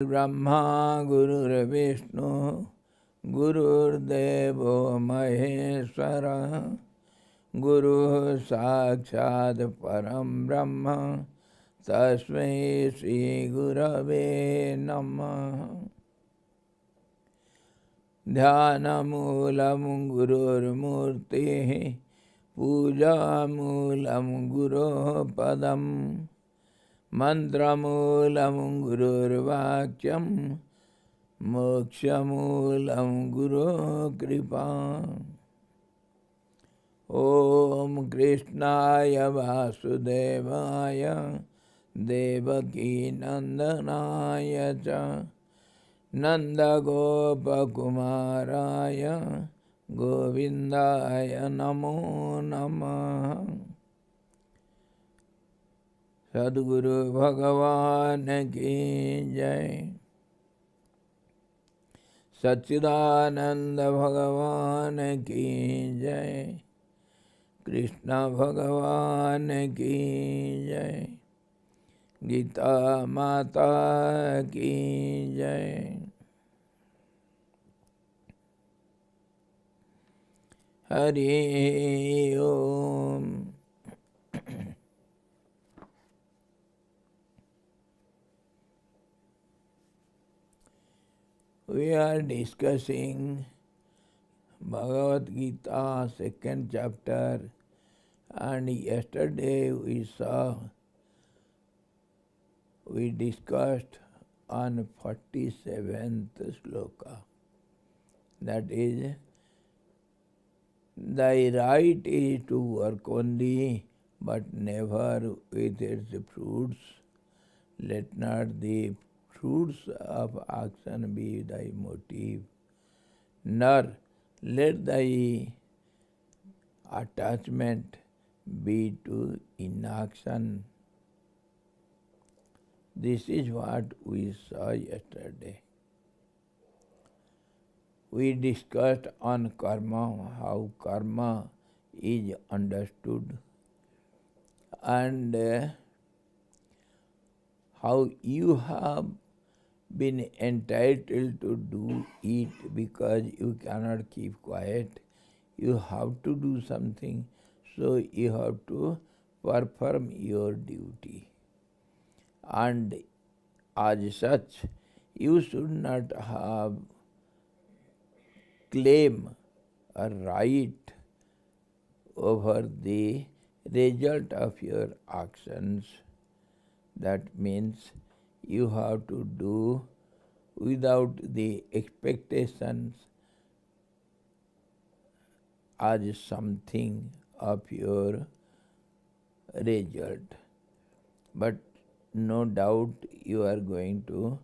Brahma Gururvishnu Gururdevo Maheshwara Guru Sakshat Param Brahma Tasmai Shri Gurave Namah. Dhyanamoolam Gururmurtihi Pujamoolam Guru Padam Mantramoolam Gururvakyam Mokshamoolam Guru Kripa. Om Krishnaya Vasudevaya Devaki Nandanaya Cha Nanda Gopakumaraya Govindaya Namo Namah. Sadguru Bhagavan ki Jai. Satchidananda Bhagavan ki Jai. Krishna Bhagavan ki Jai. Gita Mata ki Jai. Hari Om. We are discussing Bhagavad Gita, second chapter, and yesterday we discussed on 47th sloka. That is, thy right is to work only, but never with its fruits. Let not the fruits of action be thy motive, nor let thy attachment be to inaction. This is what we saw yesterday. We discussed on karma, how karma is understood, and how you have been entitled to do it because you cannot keep quiet. You have to do something, so you have to perform your duty. And as such, you should not have claim a right over the result of your actions. That means you have to do without the expectations as something of your result. But no doubt you are going to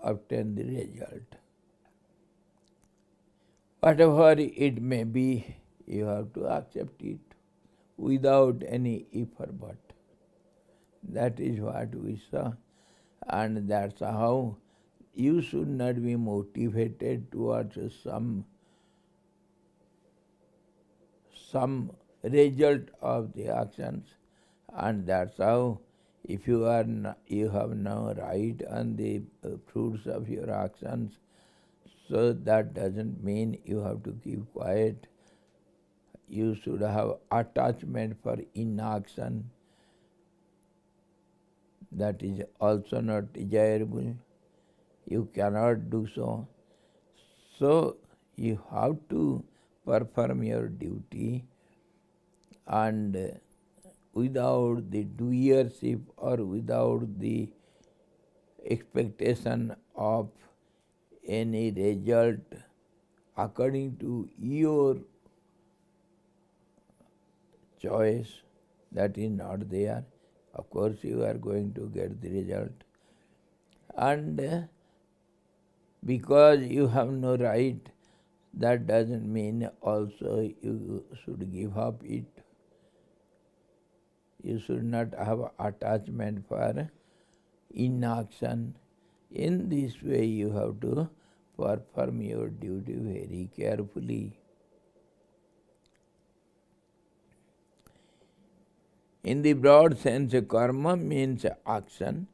obtain the result. Whatever it may be, you have to accept it without any if or but. That is what we saw. And that's how you should not be motivated towards some result of the actions. And that's how, if you have no right on the fruits of your actions, so that doesn't mean you have to keep quiet. You should have attachment for inaction. That is also not desirable. You cannot do so. So you have to perform your duty, and without the doership or without the expectation of any result according to your choice, that is not there. Of course, you are going to get the result. And because you have no right, that doesn't mean also you should give up it. You should not have attachment for inaction. In this way, you have to perform your duty very carefully. In the broad sense, karma means action.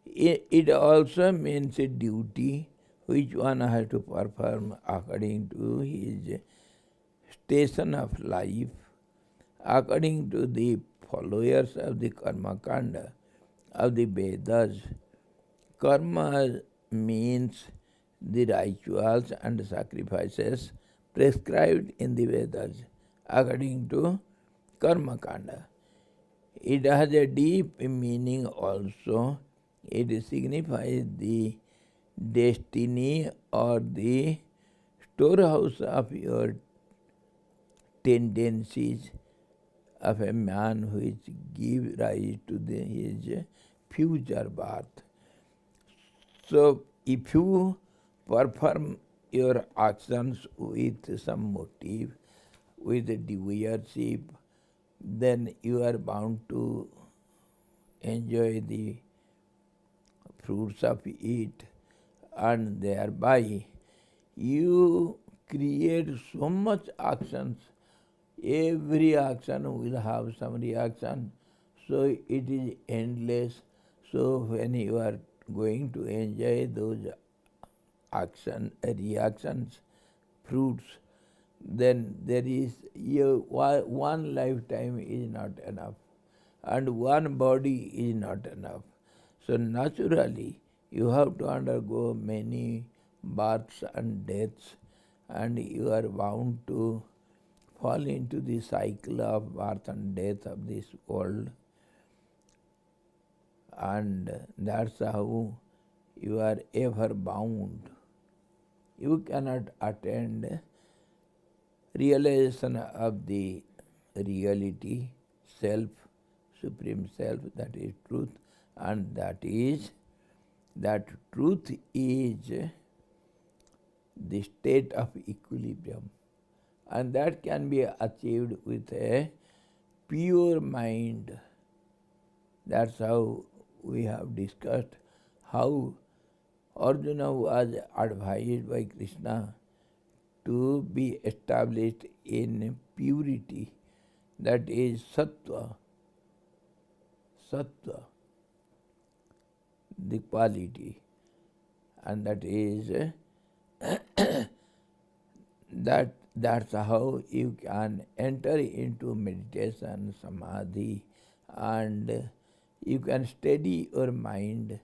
It also means a duty which one has to perform according to his station of life, according to the followers of the karma kanda of the Vedas. Karma means the rituals and sacrifices prescribed in the Vedas according to karma kanda. It has a deep meaning also. It signifies the destiny or the storehouse of your tendencies of a man which give rise to his future birth. So if you perform your actions with some motive, with a viewership, then you are bound to enjoy the fruits of it, and thereby you create so much actions. Every action will have some reaction, so it is endless. So when you are going to enjoy those reactions, fruits, then there is one lifetime is not enough, and one body is not enough. So naturally, you have to undergo many births and deaths, and you are bound to fall into the cycle of birth and death of this world. And that's how you are ever bound. You cannot attain realization of the reality, self, supreme self, that is truth, and that truth is the state of equilibrium, and that can be achieved with a pure mind. That's how we have discussed how Arjuna was advised by Krishna to be established in purity, that is sattva, the quality, and that is that's how you can enter into meditation, samadhi, and you can steady your mind,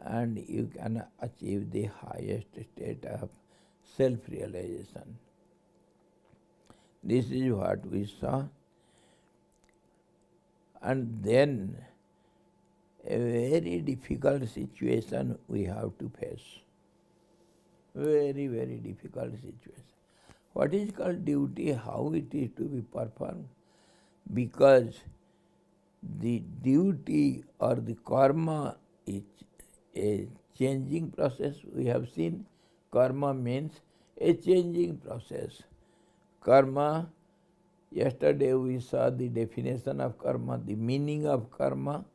and you can achieve the highest state of self-realization. This is what we saw. And then a very difficult situation we have to face. Very, very difficult situation. What is called duty, how it is to be performed? Because the duty or the karma is a changing process. We have seen karma means a changing process. Karma, yesterday we saw the definition of karma, the meaning of karma,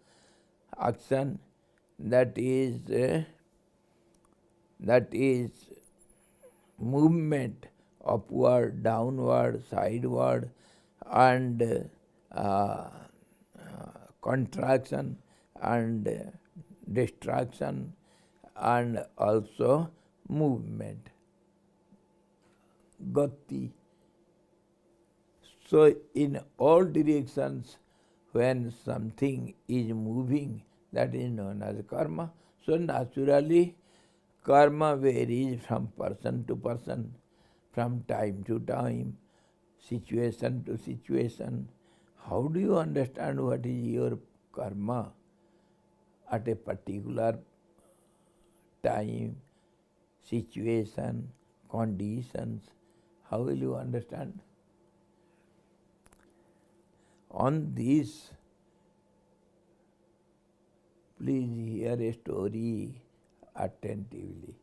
action, that is movement upward, downward, sideward, and contraction and distraction, and also movement, gati. So in all directions, when something is moving, that is known as karma. So naturally, karma varies from person to person, from time to time, situation to situation. How do you understand what is your karma at a particular time, situation, conditions? How will you understand? On this, please hear a story attentively.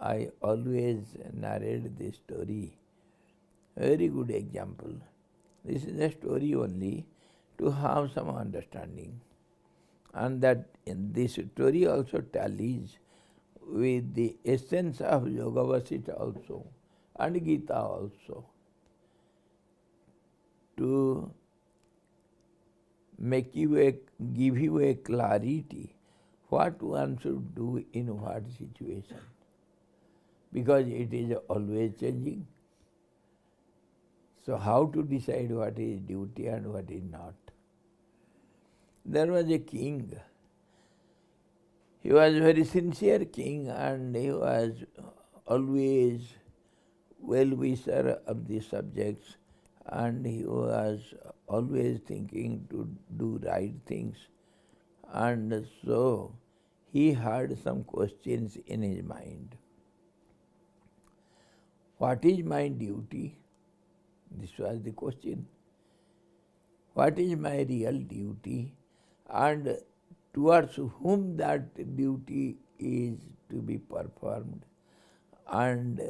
I always narrate this story. Very good example. This is a story only to have some understanding. And that in this story also tallies with the essence of Yoga Vasita also and Gita also, to give you a clarity what one should do in what situation, because it is always changing. So how to decide what is duty and what is not? There was a king. He was a very sincere king, and he was always well-wisher of the subjects, and he was always thinking to do right things. And so he had some questions in his mind. What is my duty? This was the question. What is my real duty? And towards whom that duty is to be performed? And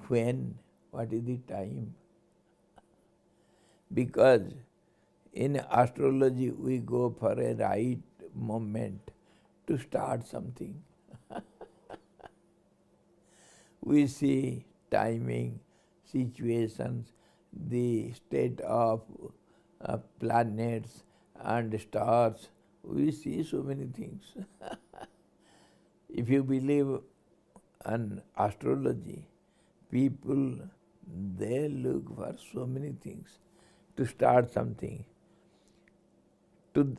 when? What is the time? Because in astrology we go for a right moment to start something. We see timing, situations, the state of planets and stars. We see so many things. If you believe in astrology, people, they look for so many things to start something, to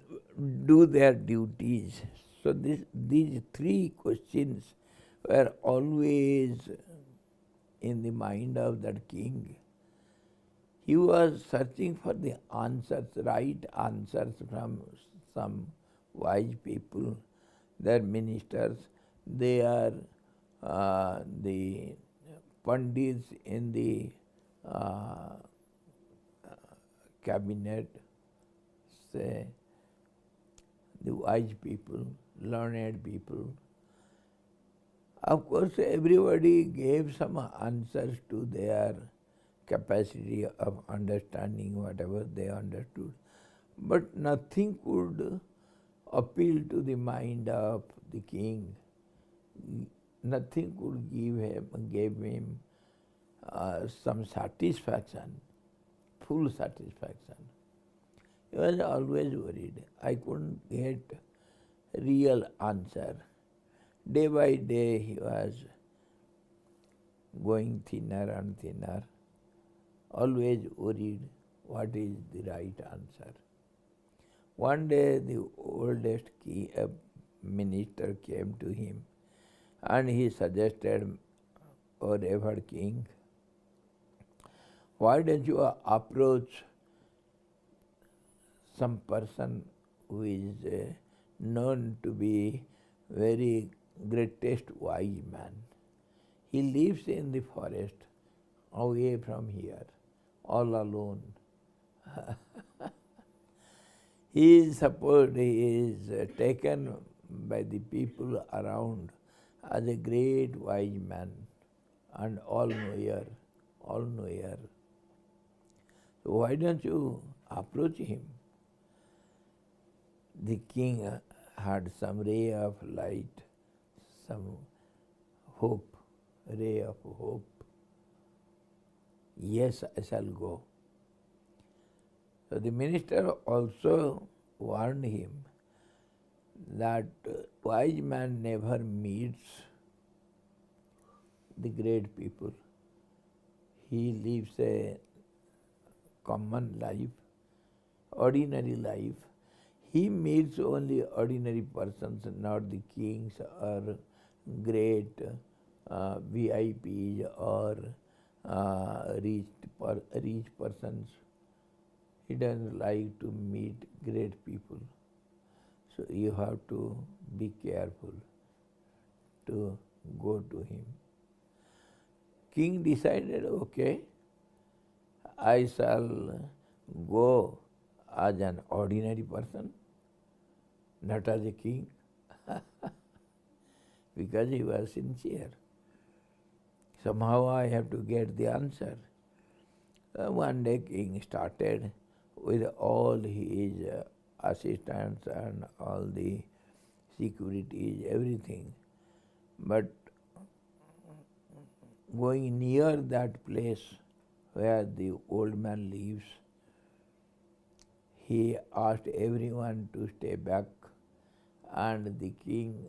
do their duties. So these three questions were always in the mind of that king. He was searching for the answers, right answers from some wise people. Their ministers, they are the pandits in the cabinet, say, the wise people, learned people. Of course, everybody gave some answers to their capacity of understanding whatever they understood. But nothing could appeal to the mind of the king. Nothing could give him some satisfaction, full satisfaction. He was always worried. I couldn't get real answer. Day by day he was going thinner and thinner, always worried what is the right answer. One day the oldest minister came to him and he suggested, O revered king, why don't you approach some person who is known to be very greatest wise man. He lives in the forest, away from here, all alone. He is supposed, he is taken by the people around as a great wise man and all-knower, all-knower. So why don't you approach him? The king had some ray of light, some hope, ray of hope. Yes, I shall go. So the minister also warned him that wise man never meets the great people. He lives a common life, ordinary life. He meets only ordinary persons, not the kings or great VIPs or rich persons. He doesn't like to meet great people. So you have to be careful to go to him. King decided, okay, I shall go as an ordinary person, not as a king, because he was sincere. Somehow I have to get the answer. One day king started with all his assistants and all the securities, everything. But going near that place where the old man lives, he asked everyone to stay back and the king,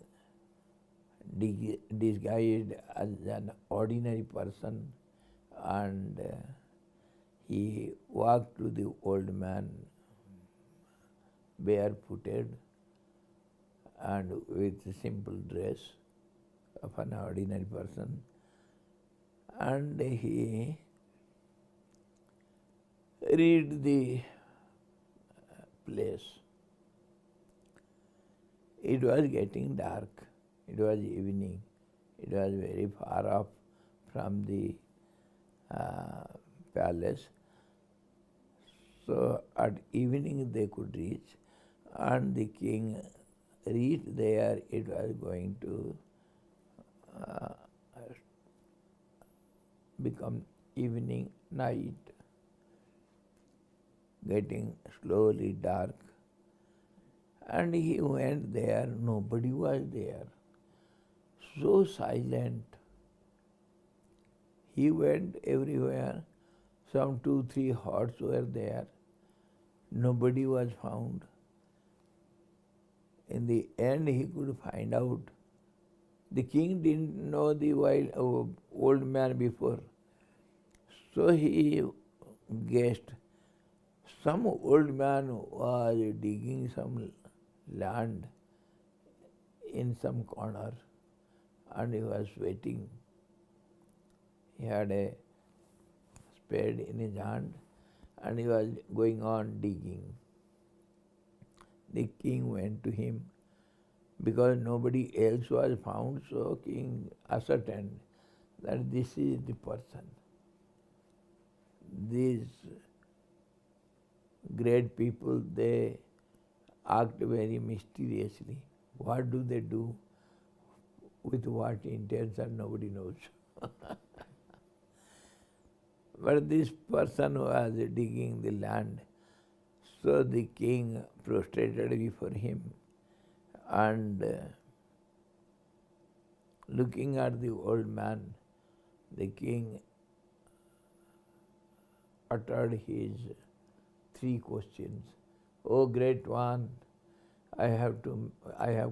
disguised as an ordinary person, and he walked to the old man barefooted and with a simple dress of an ordinary person, and he read the place. It was getting dark. It was evening. It was very far off from the palace. So at evening they could reach, and the king reached there. It was going to become evening, night, getting slowly dark. And he went there, nobody was there. So silent. He went everywhere. Some 2-3 horses were there. Nobody was found. In the end, he could find out. The king didn't know the old man before. So he guessed some old man was digging some land in some corner, and he was waiting. He had a spade in his hand, and he was going on digging. The king went to him because nobody else was found, so king ascertained that this is the person. These great people, they act very mysteriously. What do they do? With what intention, nobody knows. But this person was digging the land, so the king prostrated before him, and looking at the old man, the king uttered his 3 questions. "O great one, I have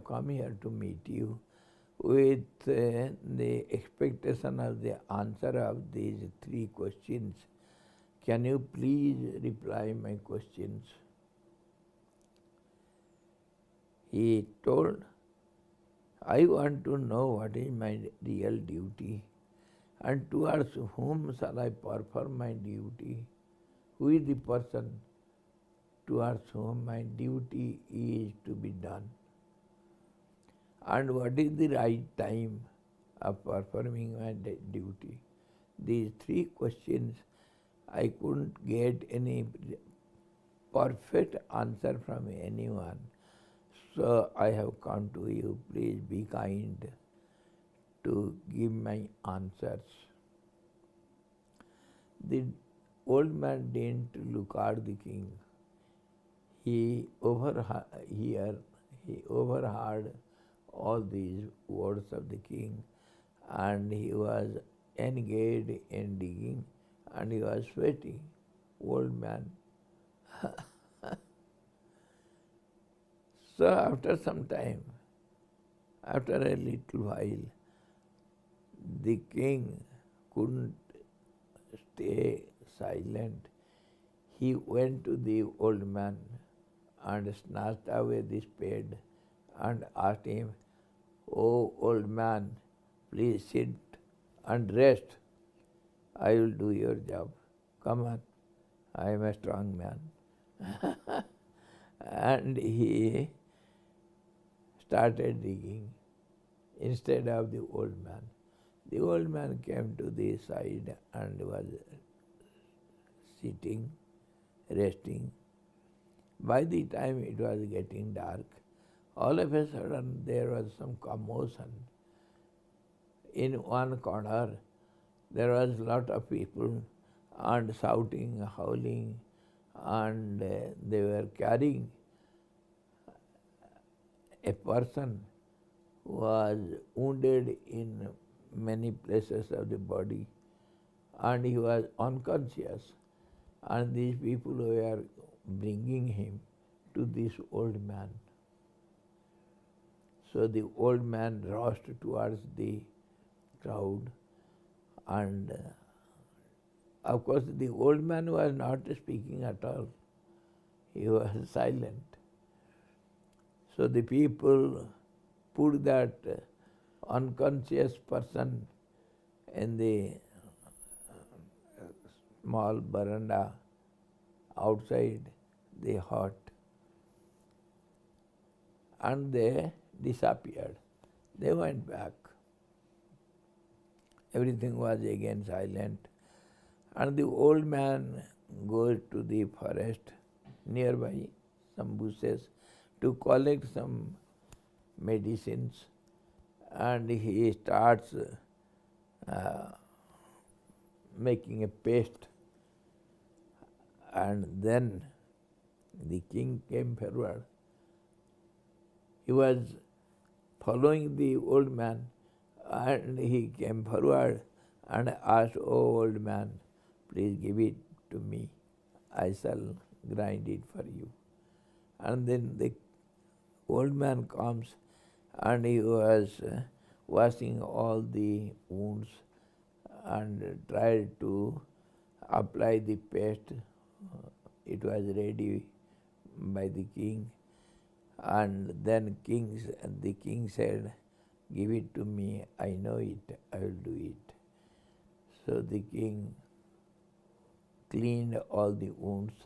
come here to meet you with the expectation of the answer of these 3 questions. Can you please reply my questions?" He told, "I want to know what is my real duty, and towards whom shall I perform my duty? Who is the person towards whom my duty is to be done? And what is the right time of performing my duty?" These 3 questions, I couldn't get any perfect answer from anyone. So I have come to you. Please be kind to give my answers. The old man didn't look at the king. He overheard all these words of the king, and he was engaged in digging, and he was sweating. Old man. So after some time, after a little while, the king couldn't stay silent. He went to the old man and snatched away the spade and asked him, "Oh, old man, please sit and rest. I will do your job. Come on, I am a strong man." And he started digging instead of the old man. The old man came to the side and was sitting, resting. By the time it was getting dark, all of a sudden there was some commotion. In one corner there was a lot of people and shouting, howling, and they were carrying a person who was wounded in many places of the body, and he was unconscious, and these people were bringing him to this old man. So the old man rushed towards the crowd, and of course the old man was not speaking at all. He was silent. So the people put that unconscious person in the small veranda outside the hut, and they disappeared. They went back. Everything was again silent. And the old man goes to the forest nearby, some bushes, to collect some medicines, and he starts making a paste. And then the king came forward. He was following the old man, and he came forward and asked, "Oh, old man, please give it to me. I shall grind it for you." And then the old man comes, and he was washing all the wounds and tried to apply the paste. It was ready by the king. And then the king said, "Give it to me, I know it, I will do it." So the king cleaned all the wounds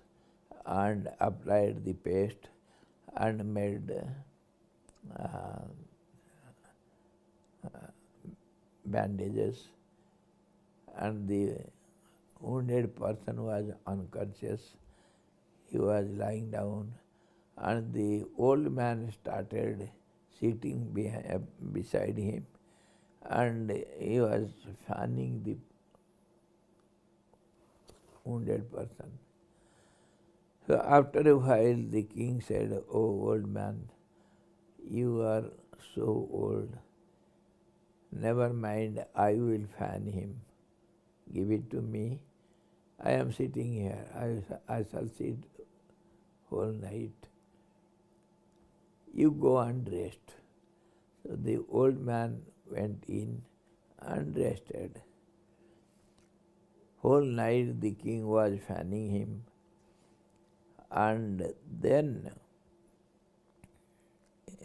and applied the paste and made bandages, and the wounded person was unconscious. He was lying down, and the old man started sitting beside him, and he was fanning the wounded person. So after a while the king said, "Oh, old man, you are so old. Never mind, I will fan him. Give it to me. I am sitting here. I shall sit whole night. You go and rest." So the old man went in and rested. Whole night the king was fanning him, and then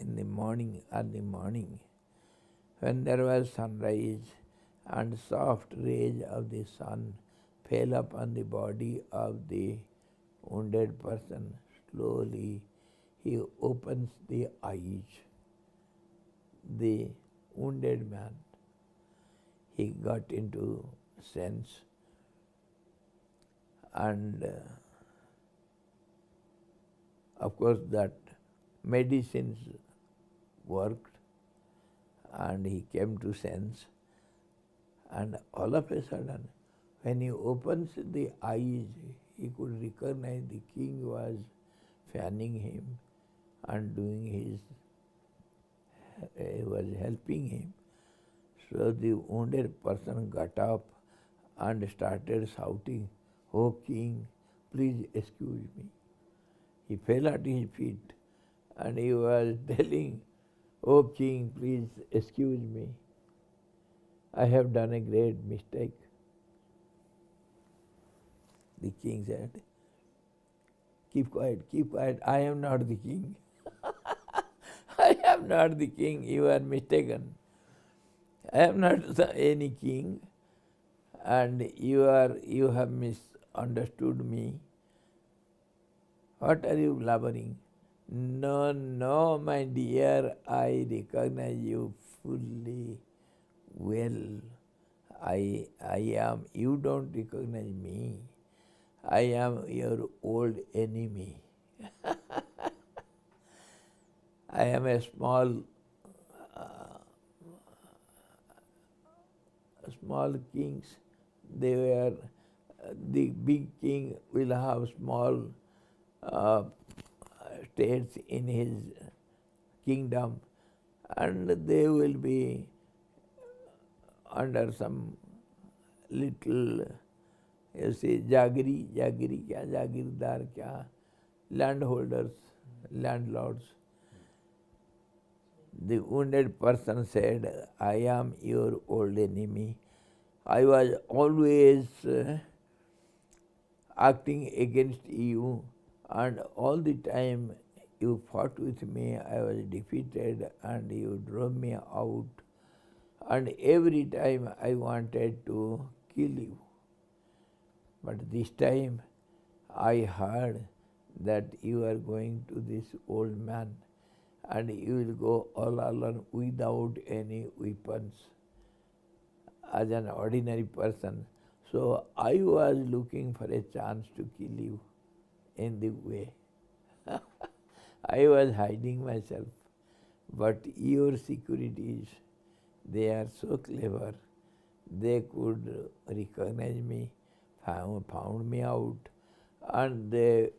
in the morning, early morning, when there was sunrise and soft rays of the sun fell upon the body of the wounded person, slowly he opens the eyes. The wounded man, he got into sense, and of course that medicines worked, and he came to sense. And all of a sudden, when he opens the eyes, he could recognize the king was fanning him and doing he was helping him. So the wounded person got up and started shouting, "Oh king, please excuse me." He fell at his feet and he was telling, "Oh king, please excuse me. I have done a great mistake." The king said, keep quiet, I am not the king." "I am not the king, you are mistaken. I am not any king, and you have misunderstood me. What are you blabbering?" No, my dear, I recognize you fully well. I am, you don't recognize me. I am your old enemy. I am a small kings. They were, the big king will have small states in his kingdom, and they will be under some little, you see, jagiri kya, jagirdar kya, landholders, landlords. The wounded person said, I am your old enemy. I was always acting against you, and all the time you fought with me, I was defeated and you drove me out, and every time I wanted to kill you. But this time I heard that you are going to this old man and you will go all alone without any weapons as an ordinary person. So I was looking for a chance to kill you in the way. I was hiding myself. But your securities, they are so clever. They could recognize me, found me out, and they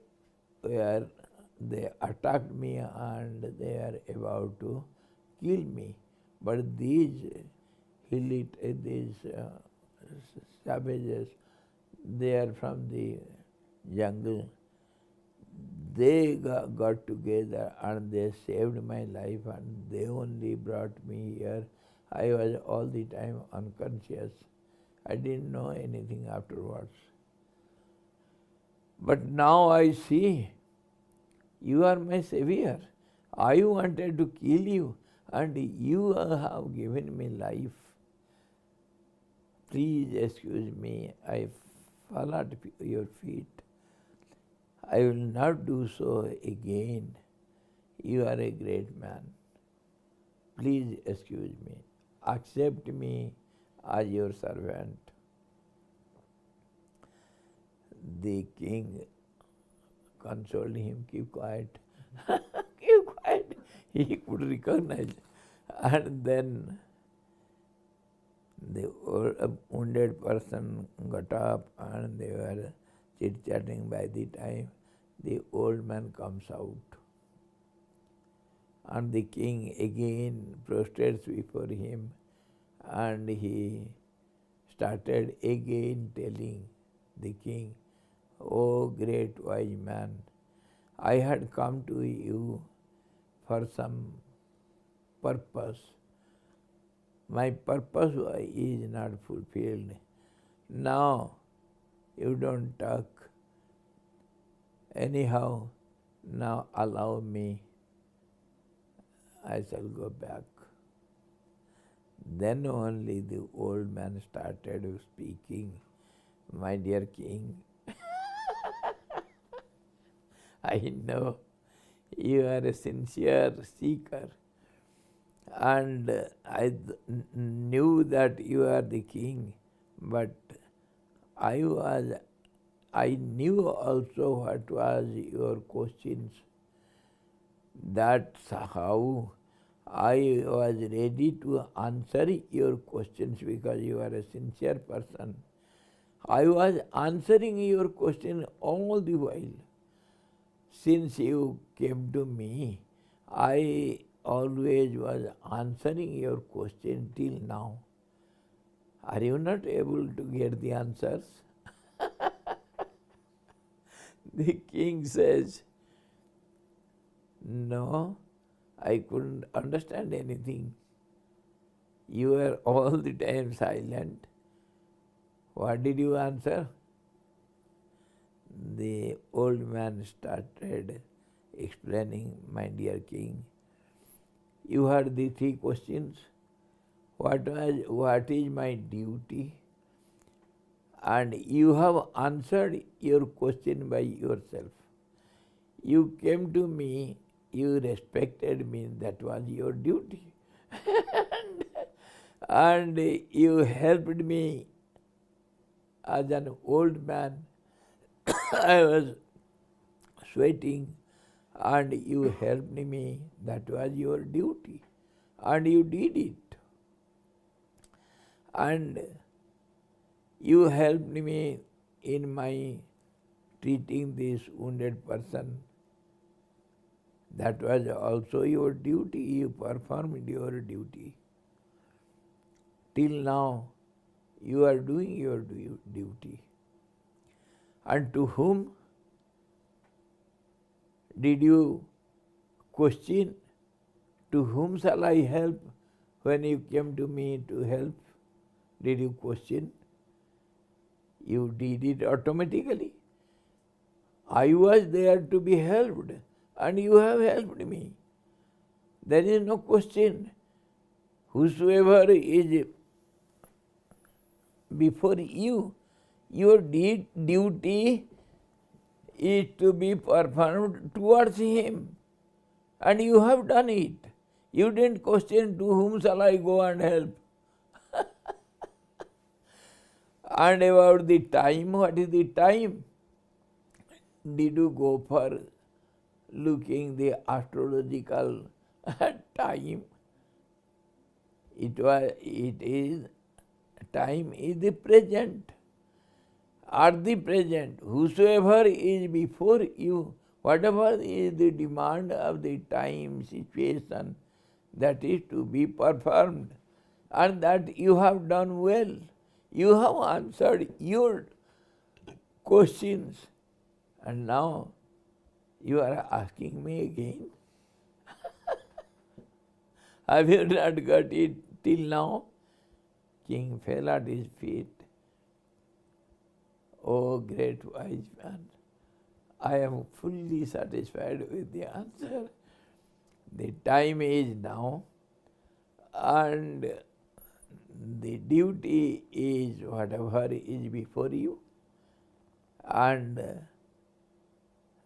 attacked me and they are about to kill me. But these savages, they are from the jungle. They got together and they saved my life and they only brought me here. I was all the time unconscious. I didn't know anything afterwards. But now I see you are my savior. I wanted to kill you and you have given me life. Please excuse me, I fall at your feet. I will not do so again. You are a great man. Please excuse me. Accept me as your servant. The king consoled him, keep quiet. Keep quiet. He could recognize. And then the wounded person got up and they were chit-chatting. By the time the old man comes out, and the king again prostrates before him, and he started again telling the king, "Oh great wise man, I had come to you for some purpose. My purpose is not fulfilled. Now you don't talk. Anyhow, now allow me. I shall go back." Then only the old man started speaking. "My dear king, I know you are a sincere seeker, and I knew that you are the king, but I knew also what was your questions. That's how I was ready to answer your questions because you are a sincere person. I was answering your question all the while. Since you came to me, I always was answering your question till now. Are you not able to get the answers?" The king says, "No, I couldn't understand anything. You were all the time silent. What did you answer?" The old man started explaining, "My dear king, you heard the three questions. What is my duty? And you have answered your question by yourself. You came to me, you respected me, that was your duty. And you helped me as an old man. I was sweating and you helped me, that was your duty. And you did it. And you helped me in my treating this wounded person. That was also your duty. You performed your duty. Till now, you are doing your duty. And to whom did you question? To whom shall I help when you came to me to help? Did you question? You did it automatically. I was there to be helped, and you have helped me. There is no question. Whosoever is before you, your duty is to be performed towards him. And you have done it. You didn't question to whom shall I go and help. And about the time, what is the time? Did you go for looking the astrological time? Time is the present. At the present, whosoever is before you, whatever is the demand of the time, situation, that is to be performed, and that you have done well. You have answered your questions, and now you are asking me again. Have you not got it till now? King fell at his feet. Oh, great wise man, I am fully satisfied with the answer. The time is now, and the duty is whatever is before you, and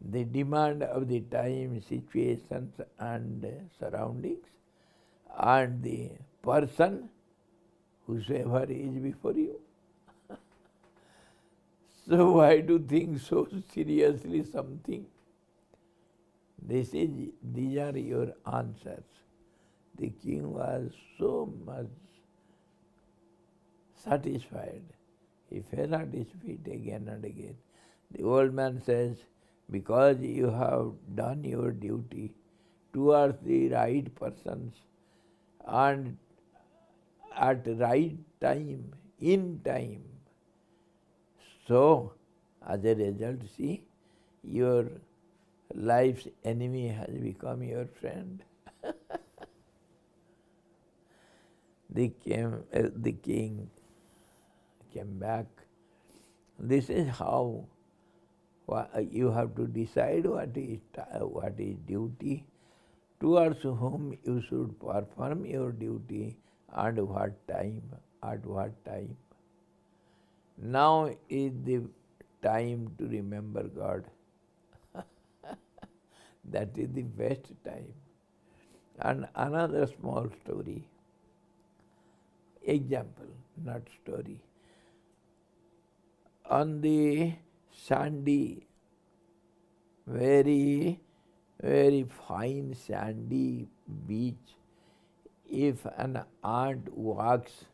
the demand of the time, situations, and surroundings, and the person, whosoever is before you. So why do think so seriously something? These are your answers. The king was so much satisfied. He fell at his feet again and again. The old man says, because you have done your duty towards the right persons and at right time, in time, so as a result, see, your life's enemy has become your friend. The king came back. This is how you have to decide what is duty, towards whom you should perform your duty, and what time, at what time. Now is the time to remember God. That is the best time. And another small story, example, not story. On the sandy, very, very fine sandy beach, if an ant walks,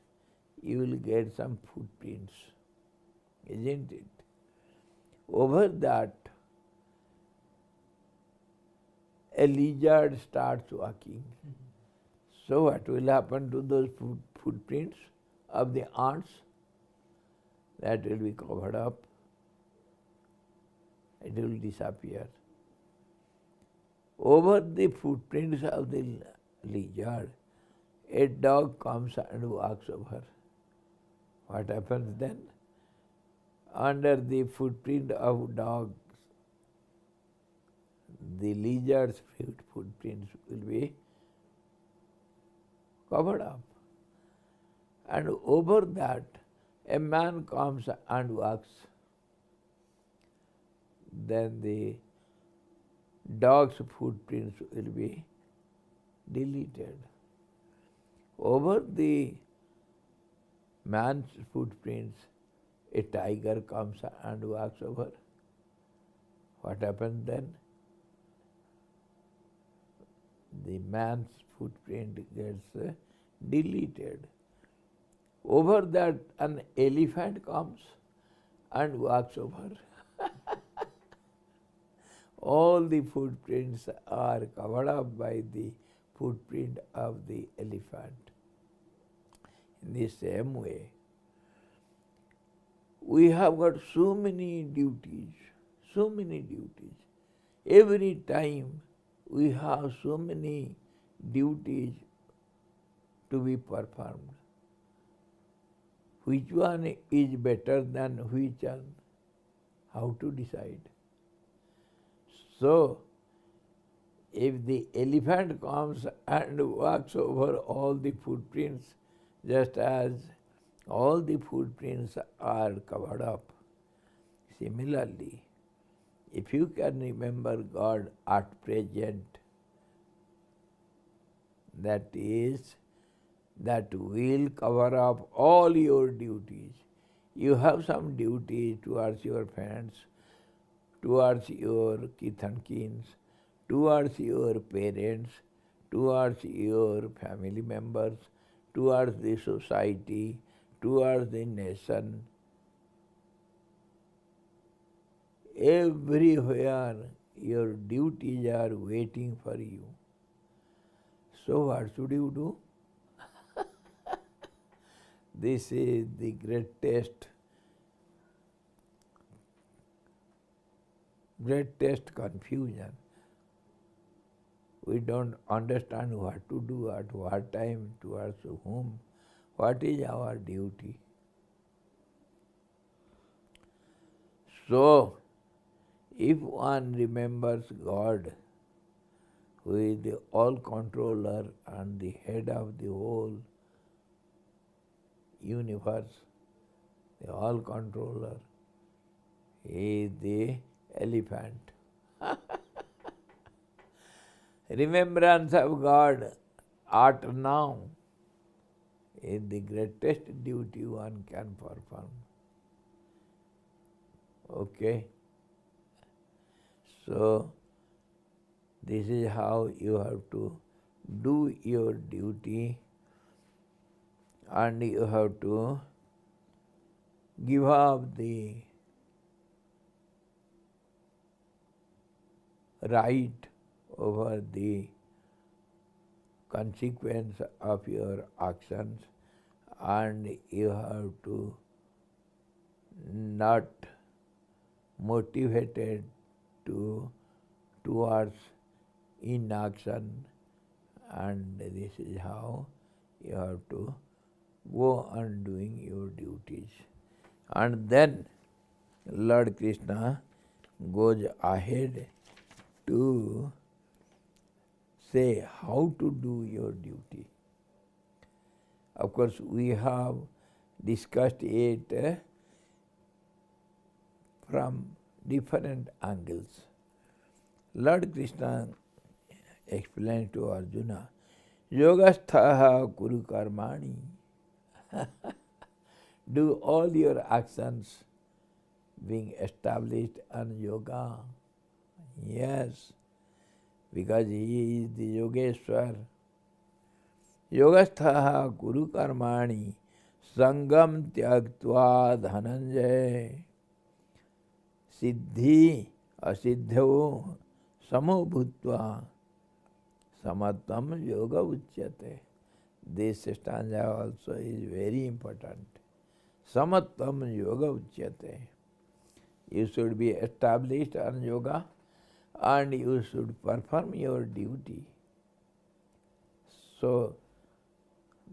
you will get some footprints, isn't it? Over that, a lizard starts walking. So what will happen to those footprints of the ants? That will be covered up. It will disappear. Over the footprints of the lizard, a dog comes and walks over. What happens then? Under the footprint of dogs, the lizard's footprints will be covered up. And over that, a man comes and walks. Then the dog's footprints will be deleted. Over the man's footprints, a tiger comes and walks over. What happens then? The man's footprint gets deleted. Over that, an elephant comes and walks over. All the footprints are covered up by the footprint of the elephant. In the same way, we have got so many duties, so many duties. Every time we have so many duties to be performed. Which one is better than which one? How to decide? So, if the elephant comes and walks over all the footprints, just as all the footprints are covered up, similarly, if you can remember God at present, that will cover up all your duties. You have some duty towards your friends, towards your kith and kins, towards your parents, towards your family members, towards the society, towards the nation. Everywhere your duties are waiting for you. So what should you do? This is the greatest confusion. We don't understand what to do, at what time, towards whom, what is our duty. So, if one remembers God, who is the all-controller and the head of the whole universe, the all-controller, he is the elephant. Remembrance of God art now is the greatest duty one can perform. Okay? So, this is how you have to do your duty, and you have to give up the right over the consequence of your actions, and you have to not motivated towards inaction, and this is how you have to go on doing your duties. And then Lord Krishna goes ahead to say how to do your duty. Of course, we have discussed it from different angles. Lord Krishna explained to Arjuna, Yogasthaha kuru karmani. Do all your actions being established on yoga. Yes, because he is the Yogeshwar. Yogasthaha kuru karmani sangam tyaktva dhananjay siddhi asiddho samo bhutva samattam yoga uchyate. This stanza also is very important. Samattam yoga uchyate. You should be established on yoga and you should perform your duty. So,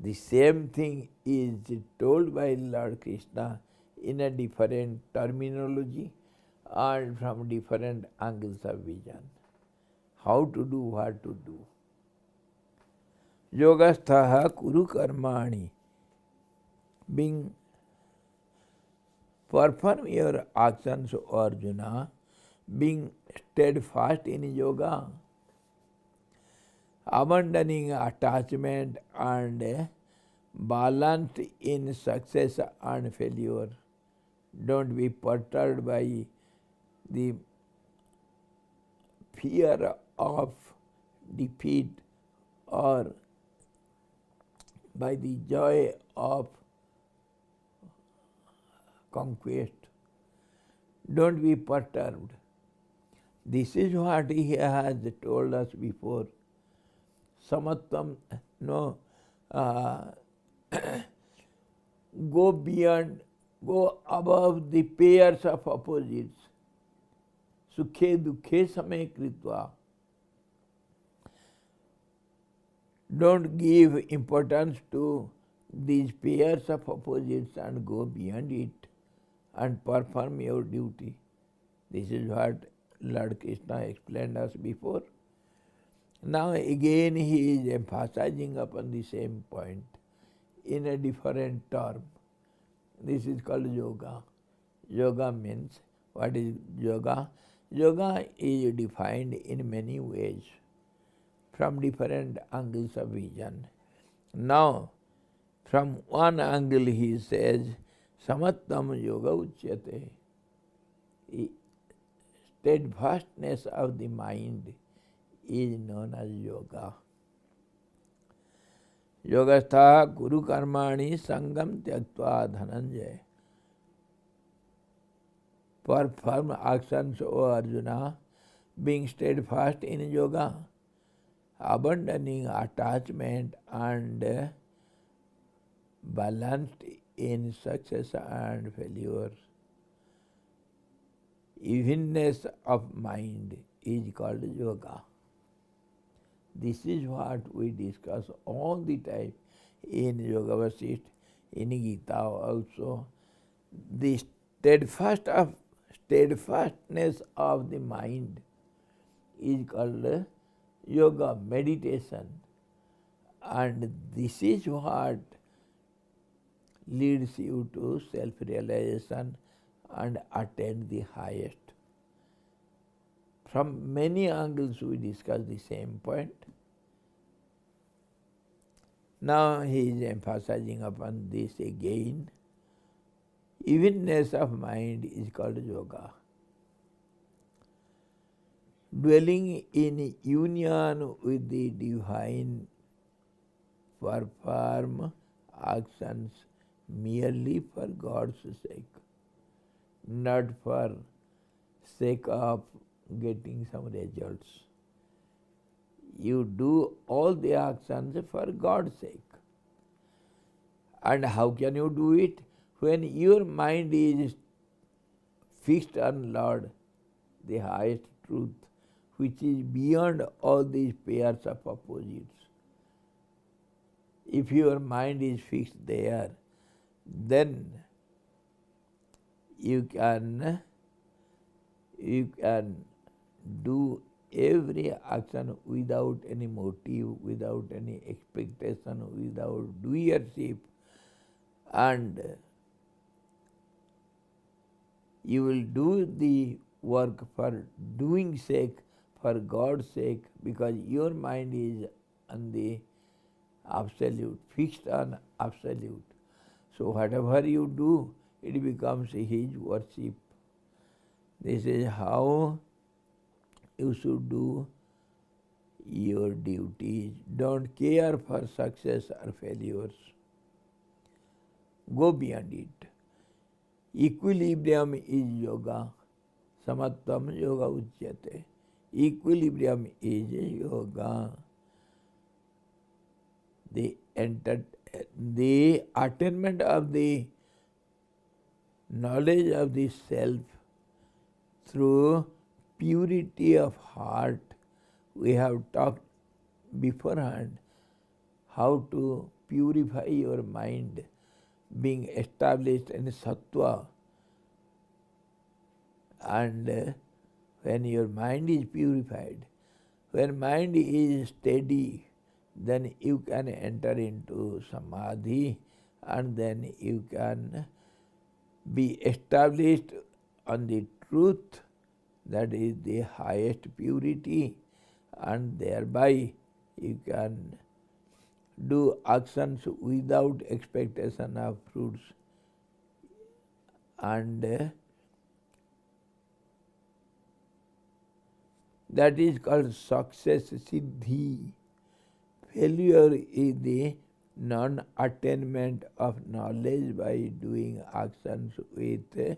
the same thing is told by Lord Krishna in a different terminology and from different angles of vision. How to do, what to do. Yogasthaha kuru karmani. Being perform your actions, Arjuna, being steadfast in yoga, abandoning attachment and balanced in success and failure. Don't be perturbed by the fear of defeat or by the joy of conquest. Don't be perturbed. This is what he has told us before. Samattam, no, go beyond, go above the pairs of opposites. Sukhe dukhe samay kritva. Don't give importance to these pairs of opposites and go beyond it and perform your duty. This is what Lord Krishna explained us before. Now again he is emphasizing upon the same point in a different term. This is called yoga. Yoga means, what is yoga? Yoga is defined in many ways from different angles of vision. Now, from one angle he says, samattam yoga uchyate. Steadfastness of the mind is known as yoga. Yogastha guru karmani sangam tyaktva dhananjaya. Perform actions, O Arjuna, being steadfast in yoga, abandoning attachment and balanced in success and failure. Evenness of mind is called yoga. This is what we discuss all the time in Yoga Vasishtha, in Gita also. The steadfastness of the mind is called yoga, meditation. And this is what leads you to self-realization and attain the highest. From many angles we discuss the same point. Now he is emphasizing upon this again. Evenness of mind is called yoga. Dwelling in union with the divine, perform actions merely for God's sake, not for sake of getting some results. You do all the actions for God's sake. And how can you do it? When your mind is fixed on Lord, the highest truth, which is beyond all these pairs of opposites. If your mind is fixed there, then you can do every action without any motive, without any expectation, without doership, and you will do the work for doing sake, for God's sake, because your mind is on the absolute, fixed on absolute. So whatever you do, it becomes His worship. This is how you should do your duties. Don't care for success or failures. Go beyond it. Equilibrium is yoga. Samattam yoga uchyate. Equilibrium is yoga. The attainment of the knowledge of the self through purity of heart. We have talked beforehand how to purify your mind, being established in sattva. And when your mind is purified, when mind is steady, then you can enter into samadhi, and then you can be established on the truth, that is the highest purity, and thereby you can do actions without expectation of fruits. And that is called success siddhi. Failure is the non-attainment of knowledge by doing actions with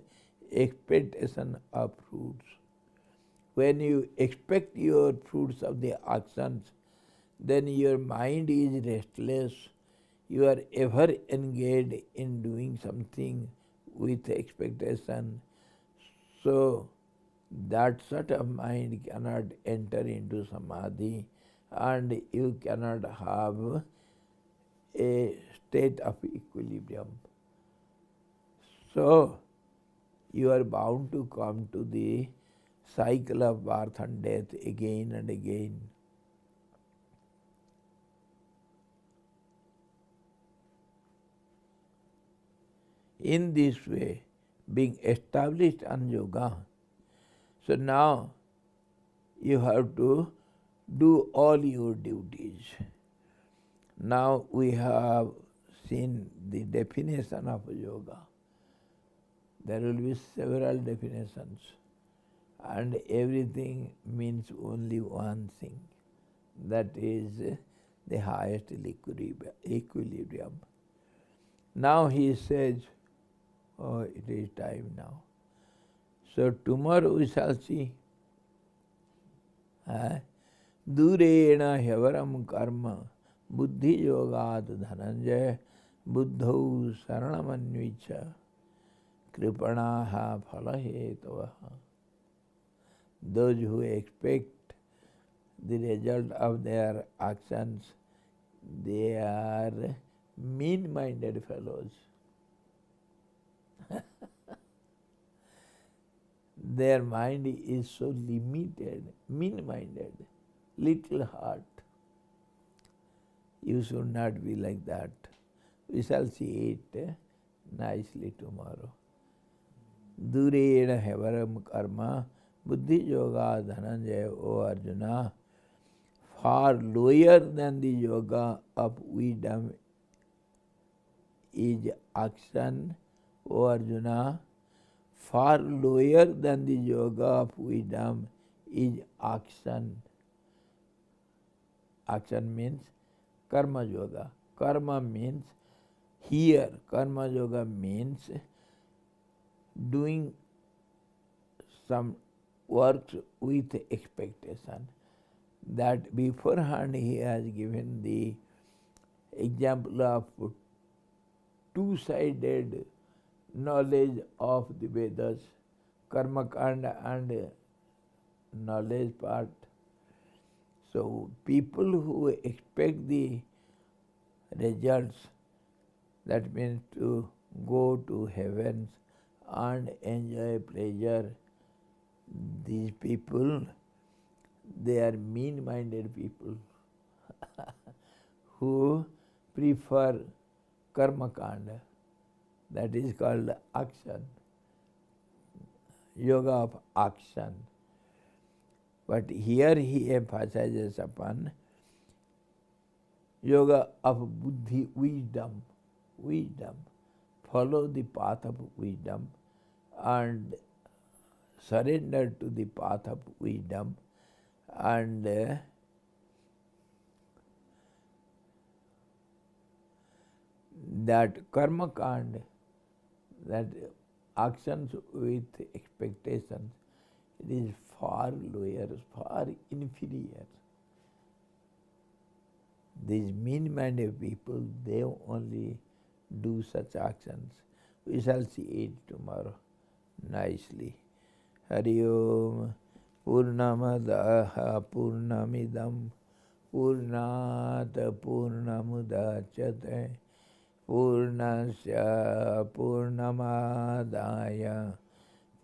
expectation of fruits. When you expect your fruits of the actions, then your mind is restless. You are ever engaged in doing something with expectation. So that sort of mind cannot enter into samadhi. and you cannot have a state of equilibrium. So, you are bound to come to the cycle of birth and death again and again. In this way, being established on yoga, so now you have to do all your duties. Now we have seen the definition of yoga. There will be several definitions, and everything means only one thing, that is the highest equilibrium. Now he says, oh, it is time now. So tomorrow we shall see. Durena hevaram karma buddhi yogad dhananjaya buddhau saranamanvicha kripanaha phalahetavaha. Those who expect the result of their actions, they are mean-minded fellows. Their mind is so limited, mean-minded, little heart. You should not be like that. We shall see it nicely tomorrow. Durena hevaram karma buddhi yoga dhananjaya, O Arjuna. Far lower than the yoga of wisdom is action, O Arjuna. Far lower than the yoga of wisdom is action. Action means karma yoga. Karma means here. Karma yoga means doing some works with expectation. That beforehand he has given the example of two-sided knowledge of the Vedas, karma kanda and knowledge part. So people who expect the results, that means to go to heavens and enjoy pleasure, these people, they are mean-minded people who prefer karma kanda. That is called action, yoga of action. But here he emphasizes upon yoga of buddhi, wisdom. Wisdom. Follow the path of wisdom and surrender to the path of wisdom, and that karma kand, that actions with expectations, it is far lower, far inferior. These mean-minded people, they only do such actions. We shall see it tomorrow nicely. Hari Om Purnamadaha Purnamidam Purnata Purnamudachyate Purnasya Purnamadaya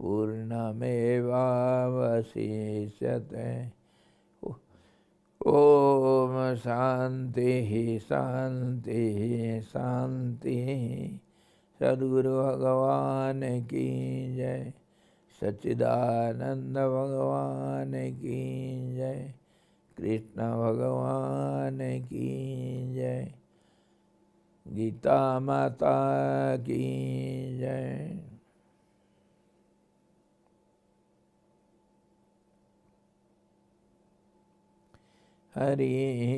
Purnamevavasishyate. Om Shanti Shanti Shanti. Sadguru Bhagavan ki jai. Sachidananda Bhagavan ki jai. Krishna Bhagavan ki jai. Gita Mata ki jai. Hari